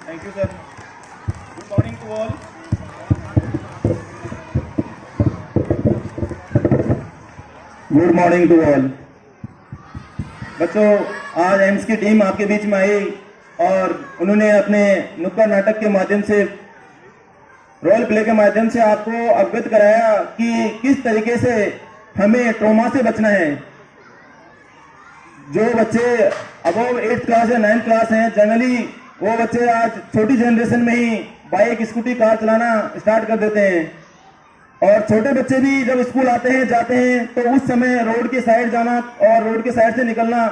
Thank you, sir. Good morning to all. Good morning to all. बच्चों, आज AIIMS की team आपके बीच में आई और उन्होंने अपने नुक्कड़ नाटक के माध्यम से, रोल प्ले के माध्यम से आपको अवगत कराया कि किस तरीके से हमें ट्रॉमा से बचना है। जो बच्चे अबव 8th क्लास या 9th क्लास हैं, जनरली वो बच्चे आज छोटी जनरेशन में ही बाइक, स्कूटी, कार चलाना स्टार्ट कर देते हैं। और छोटे बच्चे भी जब स्कूल आते हैं, जाते हैं, तो उस समय रोड के साइड जाना और रोड के साइड से निकलना,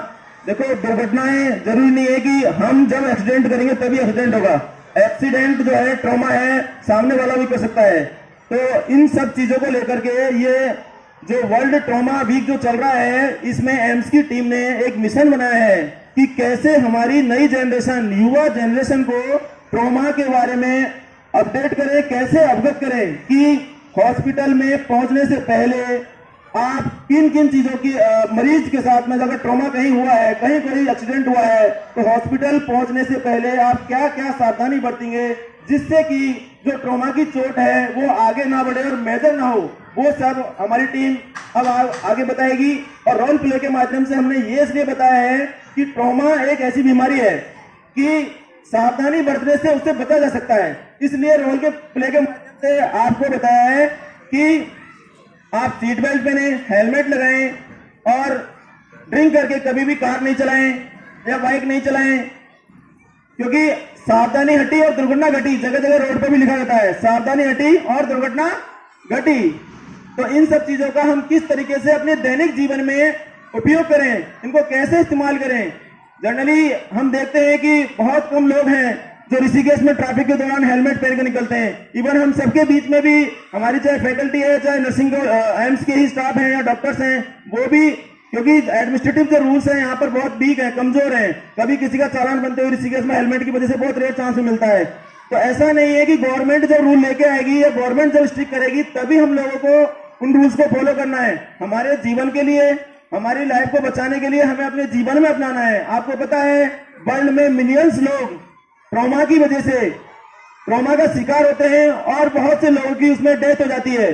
देखो दुर्घटनाएं जरूरी नहीं है कि हम जब एक्सीडेंट करेंगे तभी एक्सीडेंट होगा। एक्सीडेंट जो है, ट्रॉमा है, सामने वाला भी कर सकता है। तो इन सब चीजों को लेकर के ये जो वर्ल्ड ट्रॉमा वीक जो चल रहा है, इसमें एम्स की टीम ने एक मिशन बनाया है कि कैसे हमारी नई जनरेशन, युवा जनरेशन को ट्रॉमा के बारे में अपडेट करें, कैसे अवगत करें कि हॉस्पिटल में पहुंचने से पहले आप किन किन चीजों की मरीज के साथ में अगर ट्रॉमा कहीं हुआ है, कहीं कोई एक्सीडेंट हुआ है, तो हॉस्पिटल पहुंचने से पहले आप क्या क्या सावधानी बरतेंगे जिससे कि जो ट्रॉमा की चोट है वो आगे ना बढ़े और मेजर ना हो। वो सब हमारी टीम अब आगे बताएगी। और रोल प्ले के माध्यम से हमने ये इसलिए बताया है कि ट्रॉमा एक ऐसी बीमारी है कि सावधानी बरतने से उससे बचा जा सकता है। इसलिए रोल के प्ले के माध्यम से आपको बताया है कि आप सीट बेल्ट पहने, हेलमेट लगाएं और ड्रिंक करके कभी भी कार नहीं चलाएं या बाइक नहीं चलाएं, क्योंकि सावधानी हटी और दुर्घटना घटी। जगह जगह रोड पर भी लिखा रहता है सावधानी हटी और दुर्घटना घटी। तो इन सब चीजों का हम किस तरीके से अपने दैनिक जीवन में उपयोग करें, इनको कैसे इस्तेमाल करें। जनरली हम देखते हैं कि बहुत कम लोग हैं जो ऋषिकेश में ट्रैफिक के दौरान हेलमेट पहन के निकलते हैं। इवन हम सबके बीच में भी हमारी चाहे फैकल्टी है, चाहे नर्सिंग एम्स के ही स्टाफ हैं या डॉक्टर्स हैं, वो भी, क्योंकि एडमिनिस्ट्रेटिव जो रूल्स हैं यहाँ पर बहुत वीक है, कमजोर हैं। कभी किसी का चालान बनते हुए ऋषिकेश में हेलमेट की वजह से बहुत रेयर चांस मिलता है। तो ऐसा नहीं है कि गवर्नमेंट जब रूल लेके आएगी या गवर्नमेंट जब स्ट्रिक्ट करेगी तभी हम लोगों को उन रूल्स को फॉलो करना है। हमारे जीवन के लिए, हमारी लाइफ को बचाने के लिए हमें अपने जीवन में अपनाना है। आपको पता है वर्ल्ड में मिलियंस लोग ट्रॉमा की वजह से ट्रॉमा का शिकार होते हैं और बहुत से लोगों की उसमें डेथ हो जाती है।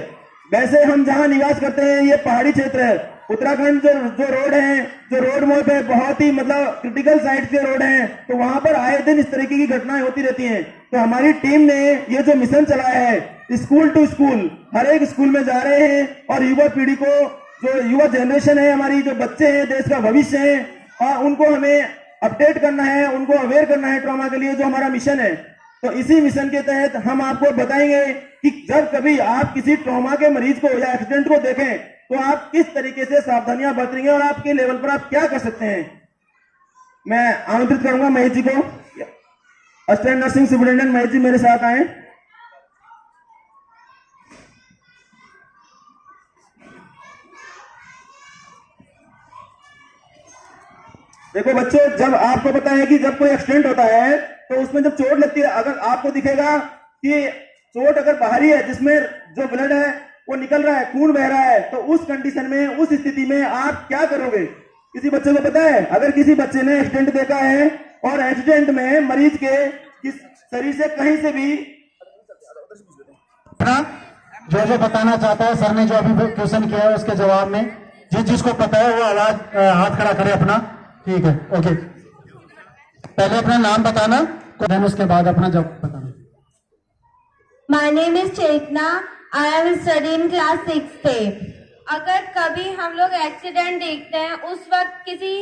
वैसे हम जहां निवास करते हैं ये पहाड़ी क्षेत्र है, उत्तराखंड जो रोड है, जो रोड मोड़ पे बहुत ही मतलब क्रिटिकल साइड के रोड हैं, तो वहां पर आए दिन इस तरीके की घटनाएं होती रहती हैं। तो हमारी टीम ने ये जो मिशन चलाया है, स्कूल टू स्कूल, हर एक स्कूल में जा रहे हैं और युवा पीढ़ी को, जो युवा जनरेशन है हमारी, जो बच्चे हैं, देश का भविष्य है, और उनको हमें अपडेट करना है, उनको अवेयर करना है ट्रॉमा के लिए, जो हमारा मिशन है। तो इसी मिशन के तहत हम आपको बताएंगे कि जब कभी आप किसी ट्रॉमा के मरीज को या एक्सीडेंट को देखें तो आप किस तरीके से सावधानियां बरतेंगे और आपके लेवल पर आप क्या कर सकते हैं। मैं आमंत्रित करूंगा महेश जी को, assistant nursing superintendent Mahesh ji मेरे साथ आए। देखो बच्चों, जब आपको पता है कि जब कोई एक्सीडेंट होता है तो उसमें जब चोट लगती है, अगर आपको दिखेगा कि चोट अगर बाहरी है जिसमें जो ब्लड है वो निकल रहा है, खून बह रहा है, तो उस कंडीशन में, उस स्थिति में आप क्या करोगे। किसी बच्चे को पता है, अगर किसी बच्चे ने एक्सीडेंट देखा है और एक्सीडेंट में मरीज के शरीर से कहीं से भी जो जो बताना चाहता है, सर ने जो अभी क्वेश्चन किया है उसके जवाब में जिस जिसको पता है वो आवाज हाथ खड़ा करे अपना। ठीक है, ओके। पहले अपना नाम बताना, देन उसके बाद अपना जवाब बताना। My name is Chetna, I am studying class 6th A। अगर कभी हम लोग एक्सीडेंट देखते हैं, उस वक्त किसी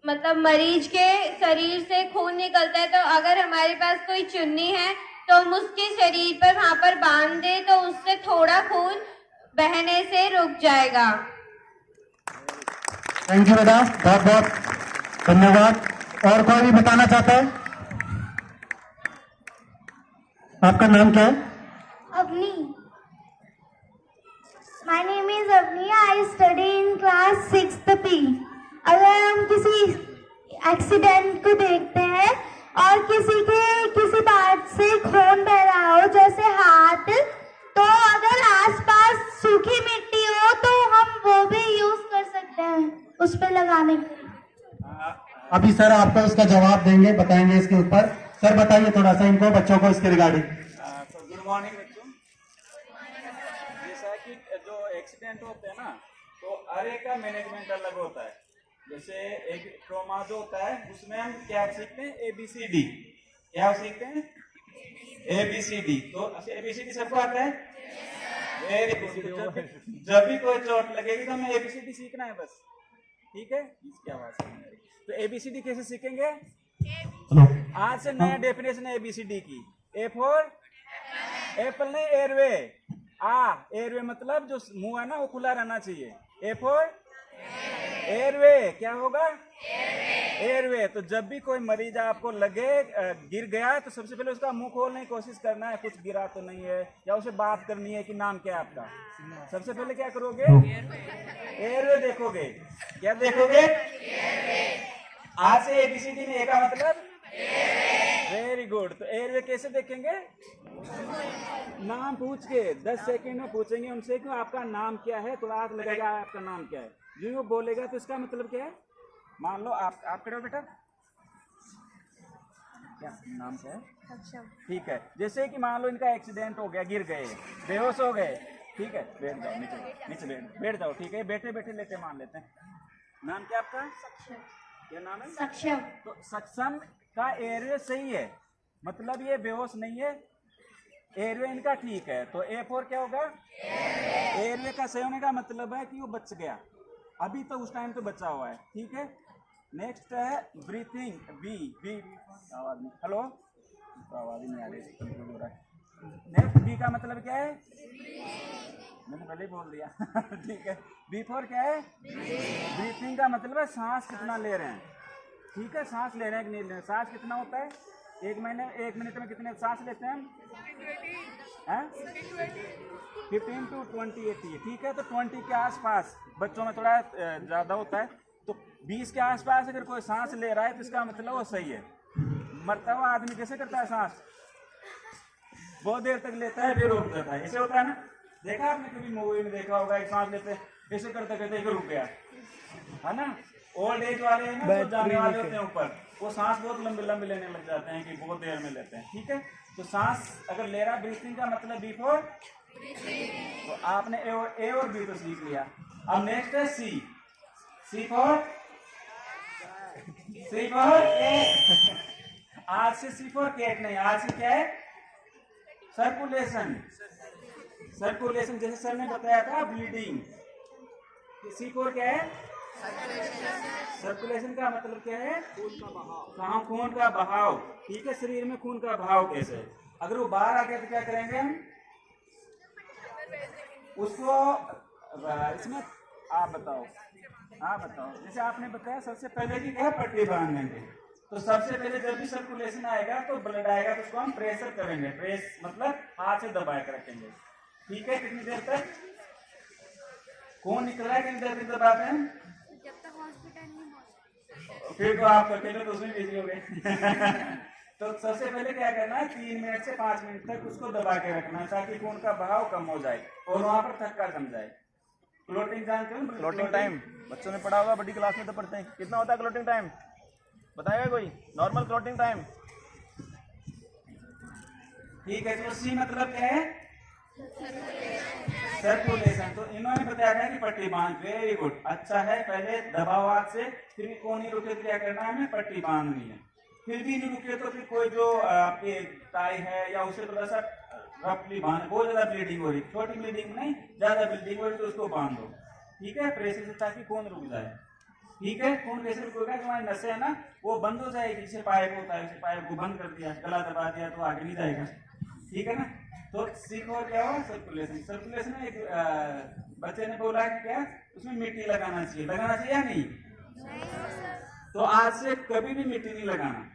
मतलब मरीज के शरीर से खून निकलता है, तो अगर हमारे पास कोई चुन्नी है तो हम उसके शरीर पर वहां पर बांध दे तो उससे थोड़ा खून बहने से रुक जाएगा। थैंक यू बेटा, बहुत बहुत धन्यवाद। और कोई भी बताना चाहता है? आपका नाम क्या है? Avani. My name is Avni, I study in class 6th P। अगर हम किसी एक्सीडेंट को देखते हैं और किसी पार्ट से खून बह रहा हो, जैसे हाथ, तो अगर आसपास सूखी मिट्टी हो तो हम वो भी यूज कर सकते हैं उस पे लगाने के लिए। अभी सर आपको इसका जवाब देंगे, बताएंगे इसके ऊपर। सर बताइए थोड़ा सा इनको, बच्चों को इसके रिगार्डिंग। तो गुड मॉर्निंग बच्चों। जैसा कि जो एक्सीडेंट होते हैं ना, तो हर एक का मैनेजमेंट अलग होता है। जैसे एक ट्रॉमा जो होता है उसमें हम क्या सीखते हैं, ABCD। क्या सीखते हैं, ABCD। तो ABCD सबको आता है, वेरी गुड। जब भी कोई चोट लगेगी तो हमें ABCD सीखना है बस, ठीक है। इसकी आवाज तो ABCD कैसे सीखेंगे, आज से नया डेफिनेशन है ABCD की। ए फॉर एप्पल नहीं, एयरवे। एयरवे मतलब जो मुंह है ना वो खुला रहना चाहिए। ए फॉर एयरवे, क्या होगा, एयरवे। तो जब भी कोई मरीज आपको लगे गिर गया तो सबसे पहले उसका मुंह खोलने की कोशिश करना है, कुछ गिरा तो नहीं है, या उसे बात करनी है कि नाम क्या है आपका। सबसे पहले क्या करोगे, एयरवे देखोगे। क्या देखोगे, आज से ABCD में ए का मतलब वेरी गुड। तो एयरवे कैसे देखेंगे, नाम पूछ के 10 सेकंड में पूछेंगे उनसे कि आपका नाम क्या है। थोड़ा हाथ लगेगा, आपका नाम क्या है। जो वो बोलेगा तो इसका मतलब क्या है, मान लो आप करो बेटा, क्या नाम क्या है, ठीक है। जैसे कि मान लो इनका एक्सीडेंट हो गया, गिर गए, बेहोश हो गए, ठीक है। बैठ जाओ, नीचे बैठ जाओ, ठीक है। बैठे बैठे लेते मान लेते हैं। नाम क्या आपका, क्या नाम है, सक्षम। तो सक्षम का एयरवे सही है, मतलब ये बेहोश नहीं है, एयरवे इनका ठीक है। तो ए फॉर क्या होगा, एयरवे का सही होने का मतलब है कि वो बच गया, अभी तो उस टाइम तो बचा हुआ है, ठीक है। नेक्स्ट है ब्रीथिंग, बी आवाज नहीं, हेलो तो आवाज ही नहीं आ रही। नेक्स्ट बी का मतलब क्या है, मैंने पहले ही बोल दिया ठीक है। बी फॉर क्या है, ब्रीथिंग का मतलब है सांस कितना ले रहे हैं, ठीक है। सांस ले रहे हैं कि नहीं ले रहे हैं, सांस कितना होता है, एक मिनट में कितने सांस लेते हैं हम, 15 to 20 80, ठीक है। तो 20 के आसपास, बच्चों में थोड़ा ज़्यादा होता है, तो 20 के आसपास अगर कोई सांस ले रहा है तो इसका मतलब वो सही है। मरता हुआ आदमी कैसे करता है सांस, बहुत देर तक लेता है फिर रुक जाता है, ऐसे होता है ना। देखा आपने कभी मूवी में देखा होगा, एक सांस लेते ऐसे करते करते रुक गया, है ना। ओल्ड एज वाले हैं ना, जो जाने वाले होते हैं ऊपर, वो सांस बहुत लंबे लंबे लेने लग जाते हैं कि बहुत देर में लेते हैं, ठीक है। तो सांस अगर ले रहा, ब्रीथिंग का मतलब बी फॉर, तो आपने ए और बी तो सीख लिया। अब नेक्स्ट है सी फॉर आज से सी फॉर कैट नहीं, आज से क्या है, सर्कुलेशन। जैसे सर ने बताया था ब्लीडिंग, सी फॉर क्या है, सर्कुलेशन का मतलब क्या है, खून का बहाव, ठीक है। शरीर में खून का बहाव कैसे है, अगर वो बाहर आ गया तो क्या करेंगे हम उसको, इसमें आप बताओ। जैसे आपने बताया सबसे पहले कि क्या पट्टी बांध देंगे। तो सबसे पहले जब भी सर्कुलेशन आएगा तो ब्लड आएगा तो उसको हम प्रेशर करेंगे, प्रेस मतलब हाथ से दबा के रखेंगे, ठीक है। कितनी देर तक खून निकल रहा है, कितनी देर तक दबाते हैं, जब तक हॉस्पिटल नहीं पहुंचे। फिर तो आप अकेले तो उसमें बिजी हो गए तो सबसे पहले क्या करना है, 3 मिनट से 5 मिनट तक उसको दबा के रखना है ताकि खून का बहाव कम हो जाए और वहां पर थक्का जम जाए। क्लोटिंग टाइम, क्लोटिंग टाइम बच्चों ने पढ़ा होगा, बड़ी क्लास में तो पढ़ते हैं। कितना होता है क्लोटिंग टाइम, बताएगा कोई, नॉर्मल क्लोटिंग टाइम, ठीक है। तो सी मतलब क्या है, सर्कुलेशन। तो इन्होंने बताया था कि पट्टी बांध, वेरी गुड, अच्छा है। पहले दबाव हाथ से, फिर कौन नहीं रुके तो क्या करना है, हमें पट्टी बांधनी है। फिर भी नहीं रुके तो फिर कोई जो आपके टाई है या उसे थोड़ा सा रफली बांध, बहुत ज्यादा ब्लीडिंग हो रही, छोटी ब्लीडिंग नहीं, ज्यादा ब्लीडिंग हो रही तो उसको बांध दो, ठीक है, प्रेशर से, ताकि खून रुक जाए, ठीक है। खून कैसे रुकेगा, जो हमारी नसें है ना वो बंद हो जाएगी, जैसे पाइप होता है, पाइप को बंद कर दिया, गला दबा दिया तो आगे नहीं जाएगा, ठीक है ना। तो सीखो क्या हो, सर्कुलेशन में एक बच्चे ने बोला कि क्या उसमें मिट्टी लगाना चाहिए या नहीं, तो आज से कभी भी मिट्टी नहीं लगाना,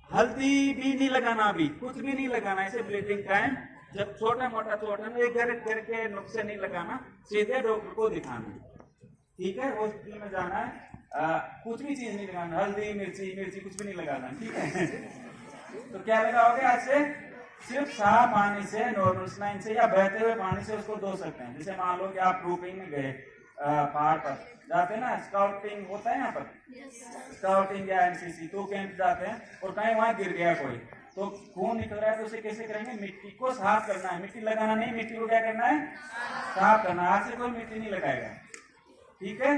हल्दी भी नहीं लगाना, अभी कुछ भी नहीं लगाना। ऐसे ब्लीडिंग टाइम जब छोटा मोटा एक घर के नुस्खे नहीं लगाना, सीधे डॉक्टर को दिखाना, ठीक है। हॉस्पिटल में जाना है, कुछ भी चीज नहीं लगाना, हल्दी मिर्ची कुछ भी नहीं लगाना, ठीक है। तो क्या लगाओगे, आज से सिर्फ साफ पानी से, नॉर्मल स्लाइन से या बहते हुए पानी से उसको धो सकते हैं। जैसे मान लो कि आप ग्रुपिंग में गए पहाड़ पर जाते हैं ना, स्काउटिंग होता है यहाँ पर, स्काउटिंग या एनसीसी, तो कैंप जाते हैं और कहीं वहां गिर गया कोई, तो खून निकल रहा है, तो उसे कैसे करेंगे? मिट्टी को साफ करना है, मिट्टी लगाना नहीं, मिट्टी को क्या करना है? साफ करना है। हाथ से कोई मिट्टी नहीं लगाएगा, ठीक है?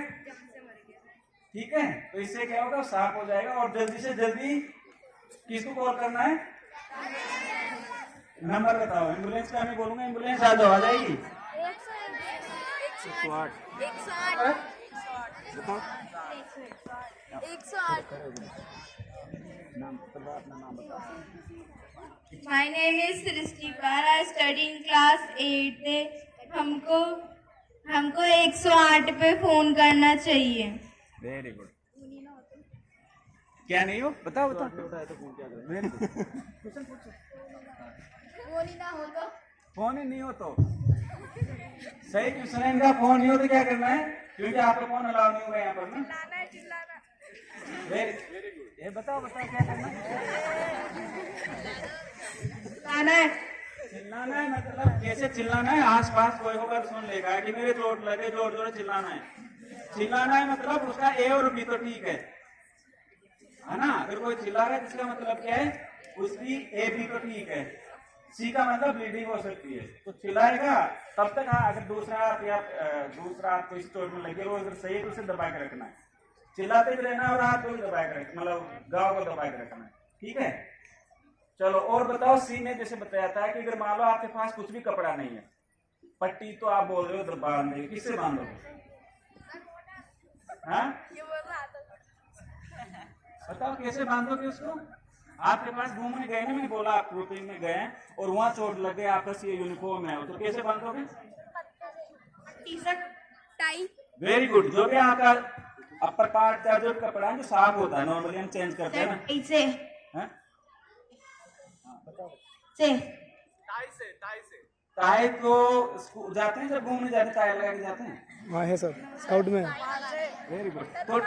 ठीक है, तो इससे क्या होगा? साफ हो जाएगा। और जल्दी से जल्दी किसको कॉल करना है? नंबर बताओ। एम्बुलेंस का मैं बोलूंगा, एम्बुलेंस आ जाओ, आ जाएगी। 108 My name is Srishti Par. I study in class 8. हमको 108 पे फोन करना चाहिए। Very good. क्या नहीं हो? बताओ बताओ। फोन ही नहीं हो तो सही क्वेश्चन है इनका। फोन नहीं हो तो क्या करना है? क्योंकि आपका फोन अलाउ नहीं होगा यहाँ पर ना। Very good. ये बताओ बताओ क्या करना है? चिल्लाना है। मतलब कैसे चिल्लाना है? आस पास कोई होगा तो सुन लेगा कि मेरे चोट लगे, जोर जोर चिल्लाना है। चिल्लाना है मतलब उसका ए और बी तो ठीक है ना? अगर कोई चिल्ला रहा है इसका मतलब क्या है? उसकी ए बी तो ठीक है, सी का मतलब ब्लीडिंग हो सकती है, तो चिल्लाएगा तब तक। हाँ, अगर दूसरा हाथ कोई चोट में लगे, वो अगर सही है तो उसे दबा के रखना है, चिल्लाते भी रहना और हाथ को भी दबा के रखना, मतलब गाँव को दबा के रखना है, ठीक है? चलो और बताओ। सी ने जैसे बताया था कि अगर मान लो आपके पास कुछ भी कपड़ा नहीं है, पट्टी तो आप बोल रहे हो बांध देंगे, किससे बांधोगे? हाँ बताओ कैसे बांधोगे उसको? आपके पास घूमने गए ना, मैंने बोला आप प्रोटीन में गए और वहां चोट लग गई, आपका सी यूनिफॉर्म है, तो कैसे बांधोगे? टाई। Very good. जो भी आपका अपर पार्ट का जो कपड़ा है जो साफ होता है, नॉर्मली हम चेंज करते हैं ना, इसे टाई तो जाते हैं, जब घूमने जाते हैं टाई लगा के जाते हैं। वहाँ है सर, स्काउट में। Very good. तो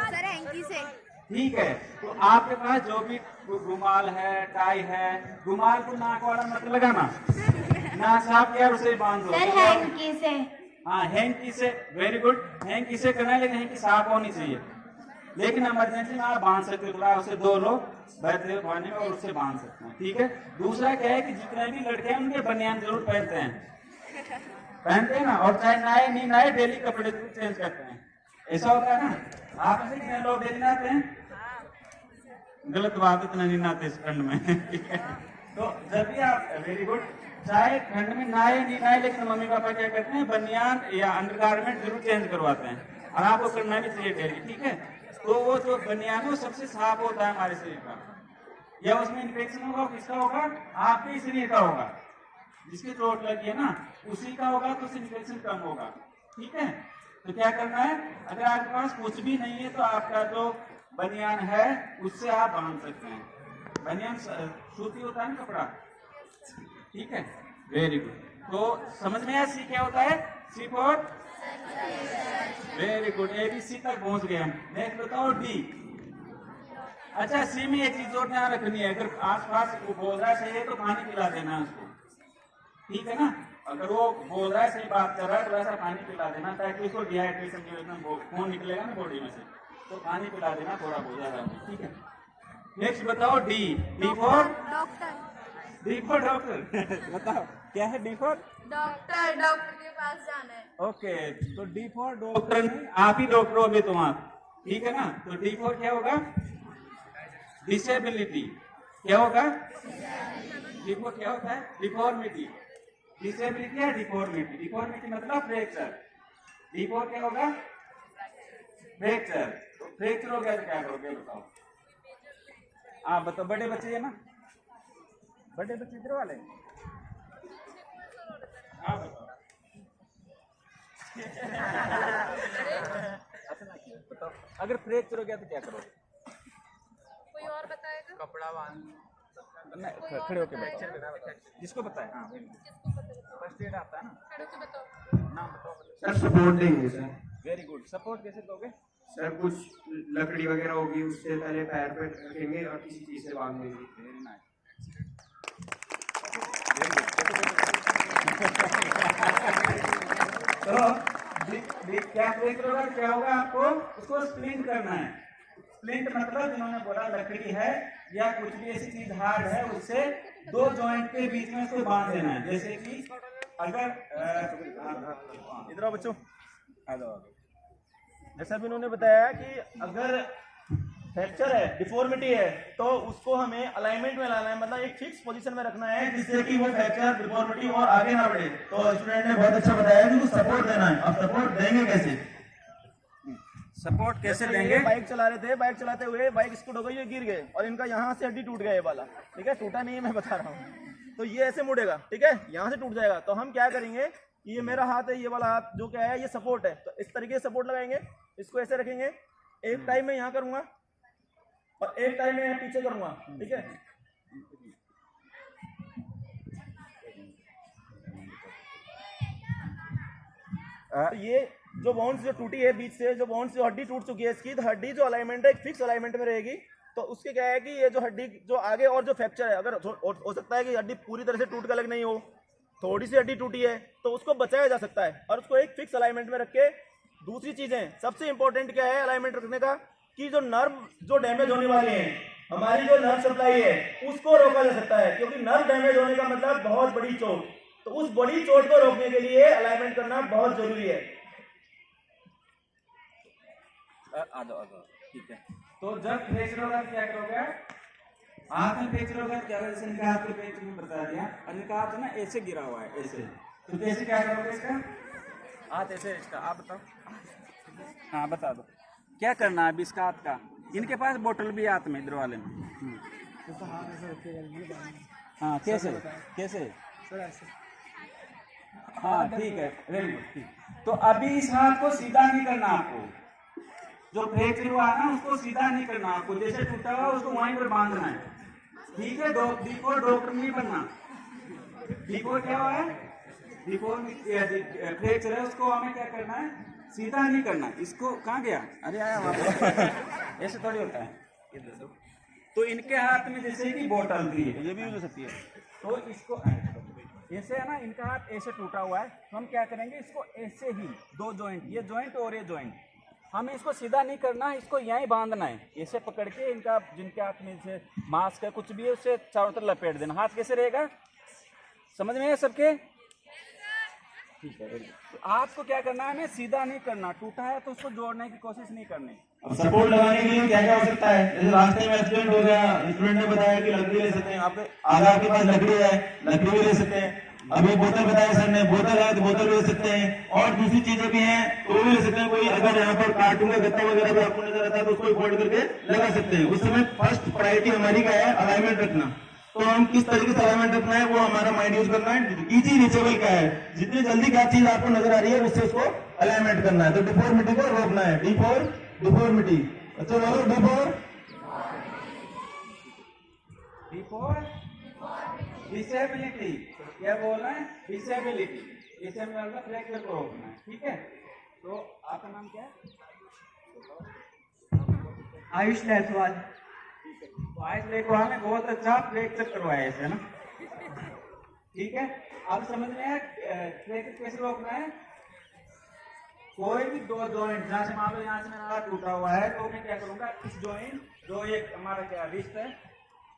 ठीक है, तो आपके पास जो भी रुमाल है, टाई है, रुमाल को नाक वाला मत लगाना, नाक साफ किया उसे बांध दो। हैंकी से। हाँ, हैंकी से। Very good. हैंकी से करना है, लेकिन हैंकी साफ होनी चाहिए। लेकिन इमरजेंसी में आप बांध सकते हो, थोड़ा उसे दो लो बैठे पानी में और उससे बांध सकते हैं, ठीक है? दूसरा क्या है कि जितने भी लड़के हैं उनके बनियान जरूर पहनते हैं ना, और चाहे नए नहीं नए डेली कपड़े चेंज करते हैं, ऐसा होता है ना? आप ऐसे कितने लोग डेली नहाते हैं? गलत बात, इतना नहीं नहाते इस ठंड में, ठीक है? तो जब भी आप, वेरी गुड, चाहे ठंड में नहाए नहीं नहाए, लेकिन मम्मी पापा क्या करते हैं? बनियान या अंडरगारमेंट जरूर चेंज करवाते हैं, और आपको करना भी चाहिए डेली, ठीक है? तो वो जो बनियान है वो सबसे साफ होता है हमारे शरीर का। या उसमें इन्फेक्शन होगा, किसका होगा? आपके शरीर का होगा। जिसकी चोट लगी है ना उसी का होगा, तो उससे इन्फेक्शन कम होगा, ठीक है? तो क्या करना है? अगर आपके पास कुछ भी नहीं है तो आपका जो बनियान है उससे आप बांध सकते हैं। बनियान सूती होता है ना कपड़ा, ठीक है? Very good. तो समझ में आया सी क्या होता है? सी फॉर वेरी गुड। ABC तक पहुंच गए हम। नेक्स्ट बताओ डी। अच्छा, सी में एक चीज और ध्यान रखनी है, अगर आसपास वो बोल रहा है सही है तो पानी पिला देना उसको, ठीक है ना? अगर वो बोल रहा है सही बात कर रहा है तो ऐसा पानी पिला देना, ताकि उसको डिहाइड्रेशन की वजह से खून निकलेगा ना बॉडी में से, तो पानी पिला देना थोड़ा बहुत ज्यादा, ठीक है? नेक्स्ट बताओ D. D for doctor. D for doctor. बताओ क्या है डी फॉर? डॉक्टर। डॉक्टर के पास जाना है। ओके, तो डी फॉर डॉक्टर नहीं, आप ही डॉक्टर होगे तुम आप, ठीक है ना? तो डी फॉर क्या होगा? डिसेबिलिटी। क्या होगा? डी फॉर क्या होता है? डिफॉर्मिटी। डिसेबिलिटी या डिफॉर्मिटी? डिफॉर्मिटी मतलब फ्रैक्चर, डी फॉर क्या होगा? फ्रैक्चर। तो फ्रैक्चर हो गया तो क्या करोगे बताओ? आप बताओ। बड़े बच्चे है ना, बड़े बच्चे इधर वाले, आप बताओ। बताओ, अगर फ्रैक्चर हो गया तो क्या करोगे? कोई और बताएगा? कपड़ा बांध, खड़े होके बैठो, जिसको पता है। हाँ, फर्स्ट एड आता है ना? खड़े होके बताओ। नाम बताओ। सर सपोर्ट देंगे सर। Very good. सपोर्ट कैसे दोगे? सर कुछ लकड़ी वगैरह होगी उससे पहले पैर पे रखेंगे और किसी चीज से बांध देंगे। Very nice. तो क्या फ्रैक्चर होगा, क्या होगा, आपको उसको स्प्लिंट करना है। स्प्लिंट मतलब जिन्होंने बोला लकड़ी है या कुछ भी ऐसी चीज हार्ड है, उससे दो जॉइंट के बीच में उसको बांध देना है। जैसे कि अगर इधर आओ बच्चों, जैसा भी इन्होंने बताया कि अगर फ्रैक्चर है, डिफॉर्मिटी है, तो उसको हमें अलाइनमेंट में लाना है, मतलब एक फिक्स पोजीशन में रखना है जिससे कि वो फ्रैक्चर, डिफॉर्मिटी और आगे ना बढ़े। तो स्टूडेंट ने बहुत अच्छा बताया कि उसको सपोर्ट देना है। अब सपोर्ट देंगे कैसे? सपोर्ट कैसे देंगे? बाइक चला रहे थे, बाइक चलाते हुए बाइक स्कूट हो गई, ये गिर गए और इनका यहाँ से हड्डी टूट गया, ये वाला, ठीक है, टूटा नहीं है, मैं बता रहा हूँ। तो ये ऐसे मुड़ेगा, ठीक है, यहाँ से टूट जाएगा। तो हम क्या करेंगे, ये मेरा हाथ है, ये वाला हाथ जो क्या है, ये सपोर्ट है, तो इस तरीके से सपोर्ट लगाएंगे, इसको ऐसे रखेंगे, एक टाइम में यहाँ करूंगा और एक टाइम में पीछे करूंगा, ठीक है। तो ये जो बोन्स जो टूटी है बीच से, जो बोन्स जो हड्डी टूट चुकी है इसकी, तो हड्डी जो अलाइनमेंट है एक फिक्स अलाइनमेंट में रहेगी। तो उसके क्या है कि ये जो हड्डी जो आगे और जो फ्रैक्चर है, अगर हो सकता है कि हड्डी पूरी तरह से टूट कर अलग नहीं हो, थोड़ी सी हड्डी टूटी है, तो उसको बचाया जा सकता है और उसको एक फिक्स अलाइनमेंट में रख के। दूसरी चीजें सबसे इंपॉर्टेंट क्या है अलाइनमेंट रखने का, कि जो नर्व जो डैमेज होने वाले हैं, हमारी जो नर्व सप्लाई है उसको रोका जा सकता है, क्योंकि नर्व डैमेज होने का मतलब बहुत बड़ी चोट। तो उस बड़ी चोट को रोकने के लिए अलाइनमेंट करना बहुत जरूरी है। आ जाओ, ठीक है। तो जब फ्रैक्चर होगा क्या करोगे, हाथ में फ्रैक्चर होगा क्या होगा, जैसे इनका हाथ के फ्रैक्चर में बता दिया, और इनका हाथ ना ऐसे गिरा हुआ है ऐसे, तो कैसे क्या करोगे इसका हाथ ऐसे, इसका आप बताओ। हाँ बता दो क्या करना है अभी इसका हाथ का। इनके पास बोतल भी हाथ में, इधर वाले में। हाँ कैसे कैसे, हाँ ठीक है, वेरी गुड, ठीक। तो अभी इस हाथ को सीधा नहीं करना आपको, जो फ्रैक्चर हुआ है ना उसको सीधा नहीं करना आपको, जैसे टूटा हुआ उसको वहीं पर बांधना है, ठीक है। बिफोर डॉक्टर नहीं बनना। बिफोर क्या हुआ है, बिफोर फ्रैक्चर है, उसको हमें क्या करना है, सीधा नहीं करना। इसको कहाँ गया, अरे आया वहां ऐसे थोड़ी होता है। तो इनके हाथ में जैसे कि बोतल थी, ये भी यूज हो सकती है। तो इसको ऐसे है ना, इनका हाथ ऐसे टूटा हुआ है, तो हम क्या करेंगे, इसको ऐसे ही दो जॉइंट, ये जॉइंट और ये जॉइंट, हमें इसको सीधा नहीं करना है, इसको यहीं बांधना है, ऐसे पकड़ के इनका जिनके हाथ में जैसे मास्क है कुछ भी है उससे चारों तरफ लपेट देना। हाथ कैसे रहेगा, समझ में है सबके, ठीक है। तो आपको क्या करना है, हमें सीधा नहीं करना, टूटा है तो उसको जोड़ने की कोशिश नहीं करनी। अब सपोर्ट लगाने के लिए क्या क्या हो सकता है, जैसे रास्ते में एक्सीडेंट हो गया, स्टूडेंट ने बताया कि लकड़ी ले सकते हैं, आपके आगे आपके पास लकड़ी है, लकड़ी भी ले सकते हैं। अभी बोतल बताया सर ने, बोतल है तो बोतल भी ले सकते हैं, और दूसरी चीजें भी हैं तो वो भी ले सकते हैं। कोई अगर यहाँ पर कार्टून का गत्ता वगैरह भी आपको नजर आता है तो उसको फोल्ड करके लगा सकते हैं। उस समय फर्स्ट प्रायोरिटी हमारी क्या है, अलाइनमेंट रखना। तो हम किस तरीके से अलाइनमेंट रखना है वो हमारा माइंड यूज करना है। इजी रीचेबल क्या है, जितनी जल्दी क्या चीज आपको नजर आ रही है उससे उसको अलाइनमेंट करना है। तो डिफॉर्मिटी को रोकना है, डिफॉर्मिटी, अच्छा बोलो डिसेबिलिटी, क्या बोलना है, डिसेबिलिटी, डिसेबिलिटी फ्रैक्चर को रोकना है, ठीक है। तो आपका नाम क्या है, आयुष जायसवाल। तो आयुष जायसवाल ने बहुत अच्छा फ्रैक्चर करवाया है ना, ठीक है। अब समझ में आया फ्रैक्चर कैसे रोकना है। कोई भी दो जॉइंट, जहाँ से मान लो यहाँ से मेरा हाथ टूटा हुआ है, तो मैं क्या करूंगा, इस जॉइंट जो एक हमारा क्या रिस्ट है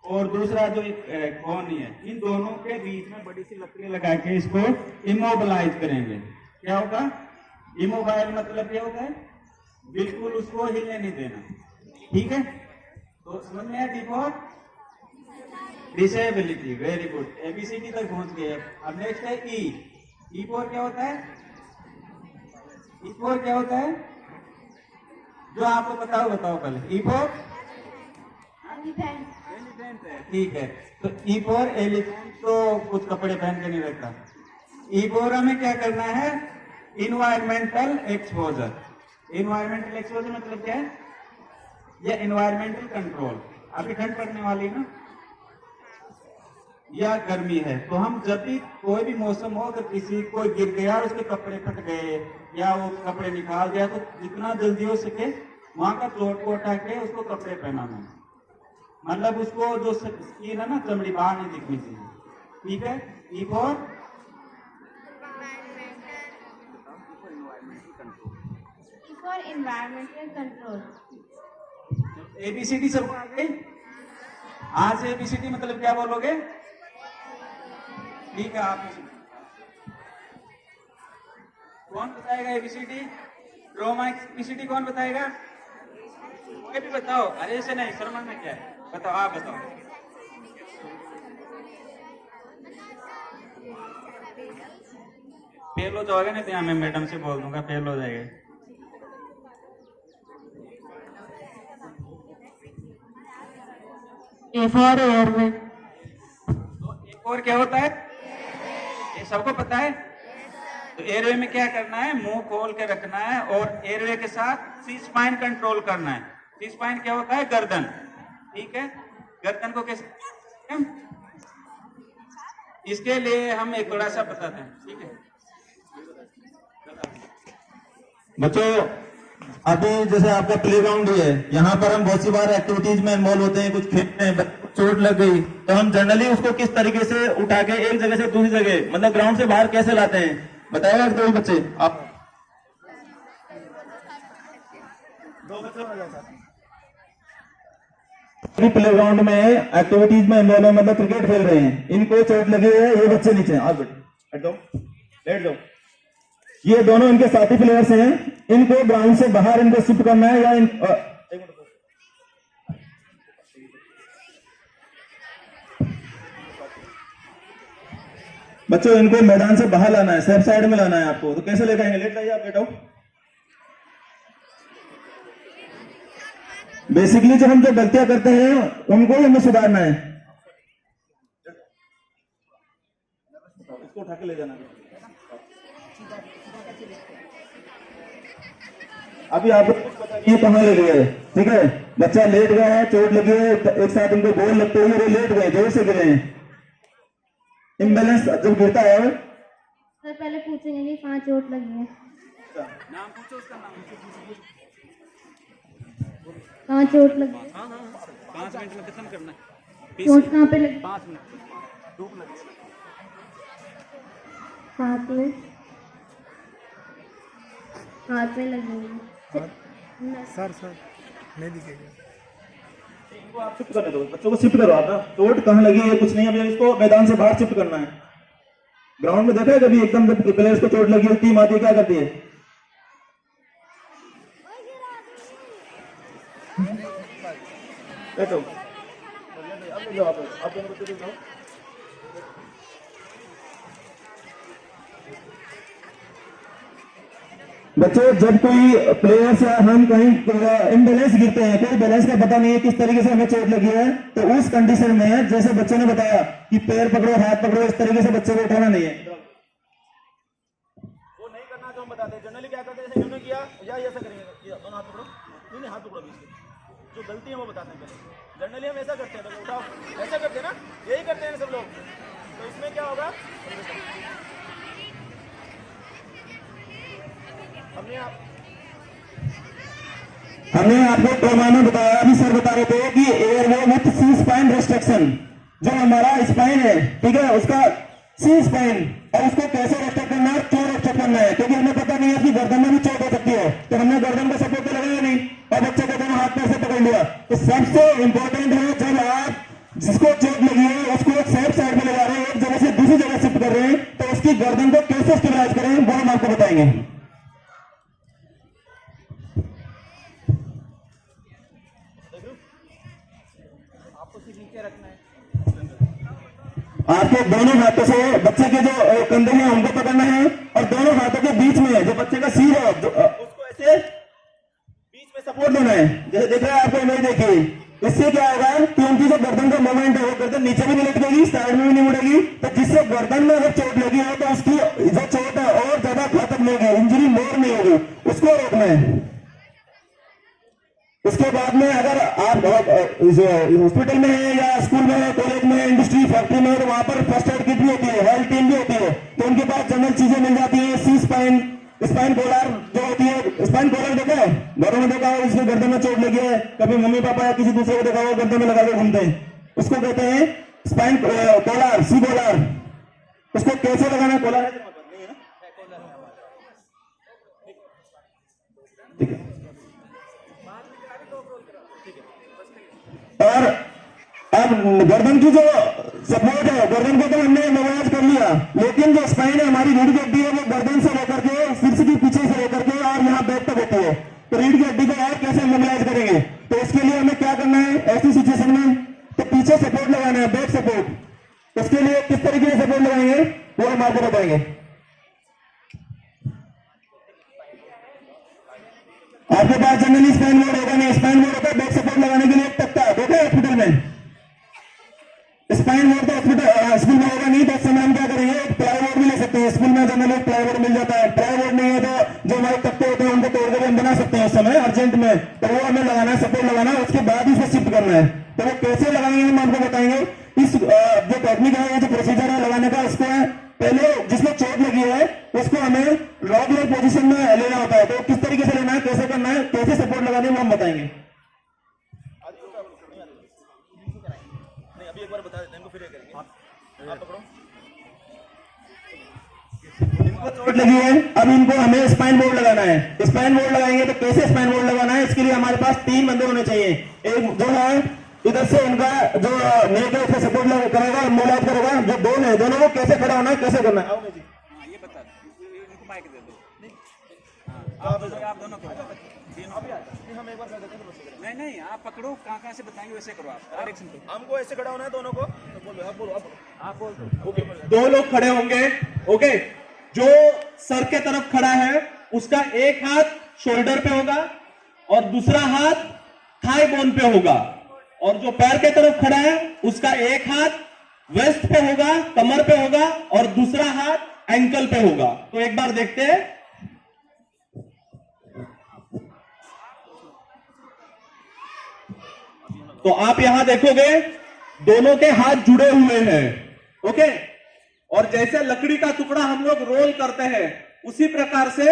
और दूसरा जो एक कोहनी है, इन दोनों के बीच में बड़ी सी लकड़ी लगा के इसको इमोबिलाइज करेंगे। क्या होगा, इमोबाइल मतलब क्या होता है, बिल्कुल उसको हिलने नहीं देना, ठीक है। तो समझ में आया, default disability, very good, ABCD तक पहुंच गए। अब नेक्स्ट है ई फॉर क्या होता है, ई फॉर क्या होता है, जो आपको बताओ पहले। ई फॉर एलिफेंट है, ठीक है। तो ई फॉर एलिफेंट तो कुछ कपड़े पहन के नहीं रखता। ई फॉर हमें क्या करना है, इन्वायरमेंटल एक्सपोजर। इन्वायरमेंटल एक्सपोजर मतलब क्या है, या इन्वायरमेंटल कंट्रोल। अभी ठंड पड़ने वाली है ना, या गर्मी है, तो हम जब भी कोई भी मौसम हो, अगर किसी कोई गिर गया, उसके कपड़े फट गए या वो कपड़े निकाल दिया, तो जितना जल्दी हो सके वहां का चोट को हटा के उसको कपड़े पहनाना है। मतलब उसको जो स्किन है ना, चमड़ी बाहर नहीं दिखनी चाहिए, ठीक है। E for for environmental control. ABCD सबको आ गई? आज से ABCD मतलब क्या बोलोगे? ठीक है, आप कौन बताएगा ABCD? रोमा ABCD कौन बताएगा? कोई भी बताओ। अरे ऐसे नहीं, शर्मा में क्या है, बताओ, आप बताओ। फेल हो जाओगे ना तो यहाँ मैं मैडम से बोल दूंगा, फेल हो जाएगा। A for airway. तो एक और क्या होता है? ये सबको पता है? तो एयरवे में क्या करना है? मुंह खोल के रखना है और एयरवे के साथ सी स्पाइन कंट्रोल करना है। सी स्पाइन क्या होता है? गर्दन। ठीक है, गर्दन को कैसे? इसके लिए हम एक थोड़ा सा बताते हैं। ठीक है बच्चों, अभी जैसे आपका प्लेग्राउंड भी है, यहाँ पर हम बहुत सी बार एक्टिविटीज में इन्वॉल्व होते हैं, कुछ खेलते हैं, बच्चे को चोट लग गई तो हम जनरली उसको किस तरीके से उठा के एक जगह से दूसरी जगह, मतलब ग्राउंड से बाहर कैसे लाते हैं, बताएगा दो बच्चे? आप दो बच्चे प्लेग्राउंड में एक्टिविटीज में इन्वॉल्व है, मतलब क्रिकेट खेल रहे हैं, इनको चोट लगी है, ये बच्चे नीचे आप बैठ जाओ। ये दोनों इनके साथी प्लेयर्स हैं, इनको ग्राउंड से बाहर इनको शिफ्ट करना है या बच्चों इनको मैदान से बाहर लाना है, सेफ साइड में लाना है आपको। तो कैसे लेकर आएंगे? लेट जाइए आप, लेट आओ। बेसिकली जब हम जो गलतियां करते हैं उनको ही हमें सुधारना है। इसको उठा के ले जाना है। अभी आपको कुछ पता नहीं है कहाँ ले गए, ठीक है? बच्चा लेट गया है, चोट लगी है, एक साथ इनको बॉल लगते हुए वो लेट गए, जोर से गिरे हैं। इम्बैलेंस जब गिरता है सर पहले पूछेंगे कि कहाँ चोट लगी है, नाम पूछो, उसका नाम कहाँ चोट लगी है, 5 मिनट में खत्म करना है। चोट कहाँ पे लगी? 5 मिनट धूप लगी। हाथ में लगी है। सर नहीं दिखेगा। इनको आप शिफ्ट करने दो, बच्चों को शिफ्ट करो आप ना। चोट कहाँ लगी है कुछ नहीं, अभी इसको मैदान से बाहर शिफ्ट करना है। ग्राउंड में देखा है कभी एकदम जब प्लेयर्स को चोट लगी है, टीम आती है क्या करती है? बैठो, अब ले जाओ आप दोनों बच्चे ले जाओ। बच्चों जब कोई प्लेयर्स या हम कहीं इम्बैलेंस गिरते हैं, कोई बैलेंस का पता नहीं है किस तरीके से हमें चोट लगी है, तो उस कंडीशन में जैसे बच्चों ने बताया कि पैर पकड़ो, हाथ पकड़ो, इस तरीके से बच्चे को उठाना नहीं है। वो नहीं करना जो हम बताते हैं। जनरली क्या करते हैं, जैसे इन्होंने किया या ऐसा करेंगे, दोनों हाथ पकड़ो, नहीं हाथ पकड़ो, जो गलती है वो बताते हैं पहले। जनरली हम ऐसा करते हैं, उठाओ, ऐसा करते हैं ना, यही करते हैं सब लोग। तो इसमें क्या होगा, हमने आपको ट्रोमा में बताया, अभी सर बता रहे थे कि airway with C spine restriction, जो हमारा स्पाइन है, ठीक है, उसका सी स्पाइन, और उसको कैसे रेस्ट्रिक्ट करना है, क्यों रेस्ट्रिक्ट करना है, क्योंकि हमें पता नहीं है कि गर्दन में भी चोट हो सकती है, तो हमने गर्दन को सपोर्ट तो लगाया नहीं और बच्चे को दोनों हाथ पैर से पकड़ लिया। तो सबसे इंपॉर्टेंट है, जब आप जिसको चोट लगी है उसको एक सेफ साइड में लगा रहे हैं, एक जगह से दूसरी जगह शिफ्ट कर रहे हैं, तो उसकी गर्दन को कैसे स्टेबलाइज करें वो हम आपको बताएंगे। आपके दोनों हाथों से बच्चे के जो कंधे हैं उनको पकड़ना है और दोनों हाथों के बीच में जो बच्चे का सिर है उसको ऐसे बीच में सपोर्ट देना है। जैसे देख रहे हैं आपको इमेज देखिए, इससे क्या होगा कि उनकी जो गर्दन का मूवमेंट है वो गर्दन नीचे भी नहीं लटकेगी, साइड में भी नहीं मुड़ेगी, तो जिससे गर्दन में अगर चोट लगी है तो उसकी जो चोट है और ज्यादा घातक नहीं होगी, इंजरी मोर नहीं होगी, उसको रोकना है। उसके बाद में अगर आप हॉस्पिटल में है या स्कूल में है, कॉलेज में, इंडस्ट्री, फैक्ट्री में, तो वहां पर फर्स्ट एड किट भी होती है, हेल्थ टीम भी होती है, तो उनके पास जनरल चीजें मिल जाती है। सी स्पाइन, स्पाइन कोलर जो होती है, स्पाइन कोलर देखा है, घरों में देखा हो, इसमें गर्दन में चोट लगी है, कभी मम्मी पापा या किसी दूसरे को देखा हो गर्दन में लगा के घूमते हैं, उसको कहते हैं स्पाइन कोलर, सी कोलर। उसको कैसे लगाना है, कोलर है ठीक है। और अब गर्दन की जो सपोर्ट है, गर्दन को तो हमने मोबाइज कर लिया, लेकिन जो स्पाइन है हमारी रीढ़ की हड्डी है वो गर्दन से लेकर के सिर के पीछे से लेकर के और यहाँ बैक तक होती है। तो रीढ़ की हड्डी को और कैसे मोबिलाइज करेंगे, तो इसके लिए हमें क्या करना है ऐसी सिचुएशन में, तो पीछे सपोर्ट लगाना है, बैक सपोर्ट। इसके लिए किस तरीके से सपोर्ट लगाएंगे वो हम आपको बताएंगे। आपके पास जनरली स्पाइन बोर्ड होगा नहीं, स्पाइन बोर्ड होता है बैक सपोर्ट लगाने के लिए एक तख्ता देखा है हॉस्पिटल में। स्पाइन बोर्ड तो हॉस्पिटल स्कूल में होगा नहीं, तो उस समय हम क्या करेंगे प्लाई बोर्ड भी ले सकते हैं। स्कूल में जनरली प्लाई बोर्ड मिल जाता है, प्लाई बोर्ड नहीं है तो जो हमारे तख्ते होते हैं उनको तोड़ कर हम बना सकते हैं उस समय अर्जेंट में, तो वो हमें लगाना है, सपोर्ट लगाना है, उसके बाद ही उसे शिफ्ट करना है। तो वो कैसे लगाएंगे हम आपको बताएंगे। इस जो टेक्निक है, जो प्रोसीजर है लगाने का, इसको पहले जिसमें चोट लगी है उसको हमें रॉक लाइक पोजीशन में लेना होता है। तो किस तरीके से लेना है, कैसे करना है, कैसे सपोर्ट लगाने है वो हम बताएंगे। अभी एक बार बता देते हैं, फिर करेंगे। आप पकड़ो। इनको चोट लगी है, अब इनको हमें स्पाइन बोर्ड लगाना है। स्पाइन बोर्ड लगाएंगे तो कैसे स्पाइन बोर्ड लगाना है, इसके लिए हमारे पास 3 बंदे होने चाहिए। एक जो है इधर से इनका जो नेक है उसका सपोर्ट करेगा, मोलाइज करेगा। जो दोनों है दोनों को कैसे खड़ा होना है, कैसे करना है, आओ जी। ये बता दो, इनको माइक दे दो। आप दोनों को हम एक बार कर देते हैं। नहीं आप पकड़ो, कहाँ से बताएंगे वैसे करो। आप डायरेक्शन पे हमको ऐसे खड़ा होना है दोनों को। तो बोलो आप, बोलो आप बोल। ओके, 2 लोग खड़े होंगे। ओके, जो सर के तरफ खड़ा है उसका एक हाथ शोल्डर पे होगा और दूसरा हाथ थाई बोन पे होगा, और जो पैर के तरफ खड़ा है उसका एक हाथ वेस्ट पे होगा, कमर पे होगा, और दूसरा हाथ एंकल पे होगा। तो एक बार देखते हैं। तो आप यहां देखोगे दोनों के हाथ जुड़े हुए हैं। ओके, और जैसे लकड़ी का टुकड़ा हम लोग रोल करते हैं उसी प्रकार से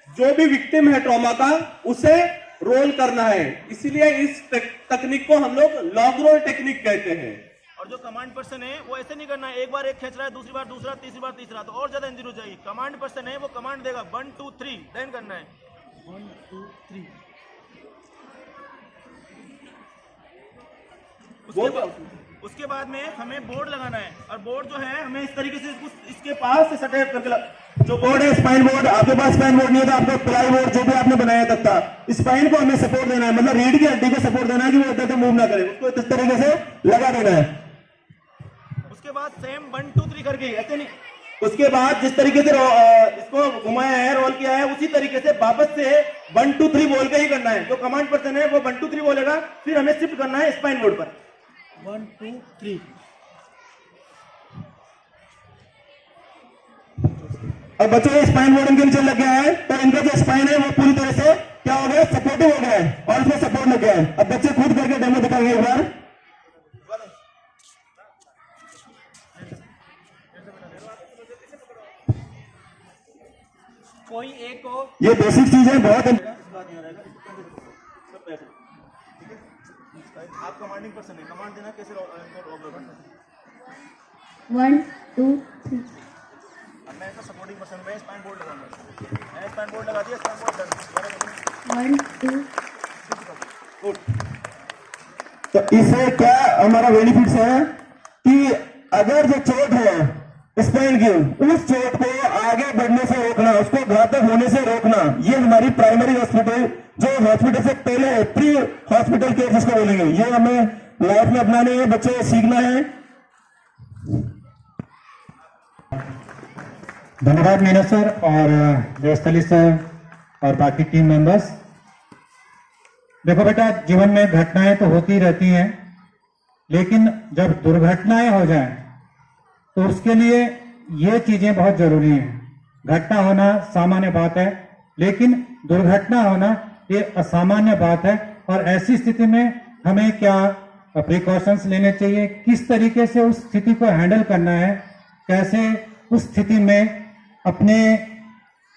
जो भी विक्टिम है ट्रॉमा का उसे रोल करना है। इसीलिए इस तकनीक को हम लोग लॉग रोल टेक्निक कहते हैं। और जो कमांड पर्सन है वो ऐसे नहीं करना है, एक बार एक खींच रहा है, दूसरी बार दूसरा, तीसरी बार तीसरा, तो और ज्यादा इंजरी हो जाएगी। कमांड पर्सन है वो कमांड देगा 1 2 3 देन करना है 1 2 3। उसके बाद में हमें बोर्ड लगाना है, और बोर्ड जो है हमें इस तरीके से इसके पास से सटे करके जो बोर्ड है स्पाइन बोर्ड, आपके पास स्पाइन बोर्ड नहीं है तो आपको प्लाई बोर्ड जो भी आपने बनाया तख्ता, स्पाइन को हमें सपोर्ट देना है, मतलब रीढ़ की हड्डी को सपोर्ट देना है कि वो इधर से मूव ना करे, उसको इस तरीके से लगा देना है। उसके बाद सेम 1 2 3 करके, ऐसे नहीं, उसके बाद जिस तरीके से इसको घुमाया है, रोल किया है, उसी तरीके से वापस से 1 2 3 बोल के ही करना है। जो कमांड पर्सन है वो 1 2 3 बोलेगा, फिर हमें शिफ्ट करना है स्पाइन बोर्ड पर। 1 2 3। अब बच्चों ये स्पाइन बोर्ड इनके नीचे लग गया है, तो इनका जो स्पाइन है वो पूरी तरह से क्या हो गया, सपोर्टिव हो गया है, और इसमें सपोर्ट लग गया है। अब बच्चे खुद करके डेमो दिखाएंगे एक बार। कोई एक को, ये बेसिक चीज है, बहुत आप कमांडिंग पर्सन है, कमांड देना कैसे 1 2 3। मैं तो सपोर्टिंग पर्सन, मैं स्पाइन बोर्ड लगाऊंगा, मैं स्पाइन बोर्ड लगा दिया, स्पाइन बोर्ड डन। 1 2। तो इससे क्या हमारा बेनिफिट्स है कि अगर जो चोट है स्पाइन की, उस चोट को आगे बढ़ने से रोकना, उसको घातक होने से रोकना, ये हमारी प्राइमरी हॉस्पिटल जो हॉस्पिटल से पहले है, प्री हॉस्पिटल केयर जिसको बोलेंगे, ये हमें लाइफ में अपनाने हैं, बच्चों सीखना है। धन्यवाद मीना सर और जयस्थली सर और बाकी टीम मेंबर्स। देखो बेटा, जीवन में घटनाएं तो होती रहती हैं, लेकिन जब दुर्घटनाएं हो जाएं तो उसके लिए ये चीजें बहुत जरूरी हैं। घटना होना सामान्य बात है, लेकिन दुर्घटना होना ये असामान्य बात है। और ऐसी स्थिति में हमें क्या प्रिकॉशंस लेने चाहिए, किस तरीके से उस स्थिति को हैंडल करना है, कैसे उस स्थिति में अपने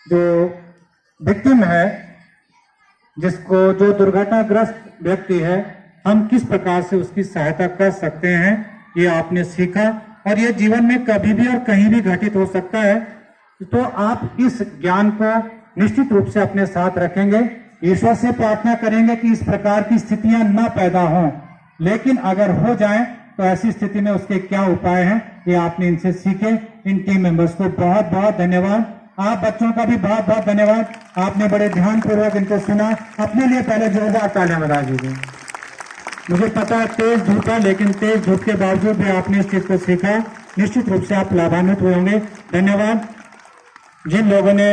जो विक्टिम है, जिसको जो दुर्घटनाग्रस्त व्यक्ति है, हम किस प्रकार से उसकी सहायता कर सकते हैं, ये आपने सीखा। और ये जीवन में कभी भी और कहीं भी घटित हो सकता है, तो आप इस ज्ञान को निश्चित रूप से अपने साथ रखेंगे। ईश्वर से प्रार्थना करेंगे कि इस प्रकार की स्थितियां न पैदा हों, लेकिन अगर हो जाए तो ऐसी स्थिति में उसके क्या उपाय हैं, ये आपने इनसे सीखे। इन टीम मेंबर्स को बहुत बहुत धन्यवाद। आप बच्चों का भी बहुत बहुत धन्यवाद, आपने बड़े ध्यानपूर्वक इनको सुना। अपने लिए पहले जोरदार तालियां बजा दीजिए। मुझे पता है तेज धूप है, लेकिन तेज धूप के बावजूद भी आपने इस चीज को सीखा। निश्चित रूप से आप लाभान्वित हुए होंगे। धन्यवाद। जिन लोगों ने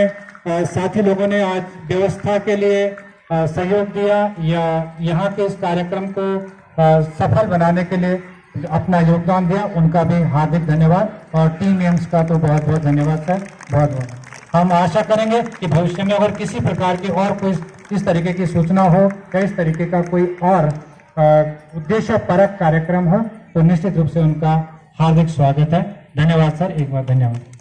साथी लोगों ने आज व्यवस्था के लिए सहयोग दिया या यहाँ के इस कार्यक्रम को सफल बनाने के लिए अपना योगदान दिया, उनका भी हार्दिक धन्यवाद। और टीम एम्स का तो बहुत बहुत धन्यवाद सर, बहुत बहुत। हम आशा करेंगे कि भविष्य में अगर किसी प्रकार की और कोई इस तरीके की सूचना हो या इस तरीके का कोई और उद्देश्य परक कार्यक्रम हो तो निश्चित रूप से उनका हार्दिक स्वागत है। धन्यवाद सर, एक बार धन्यवाद।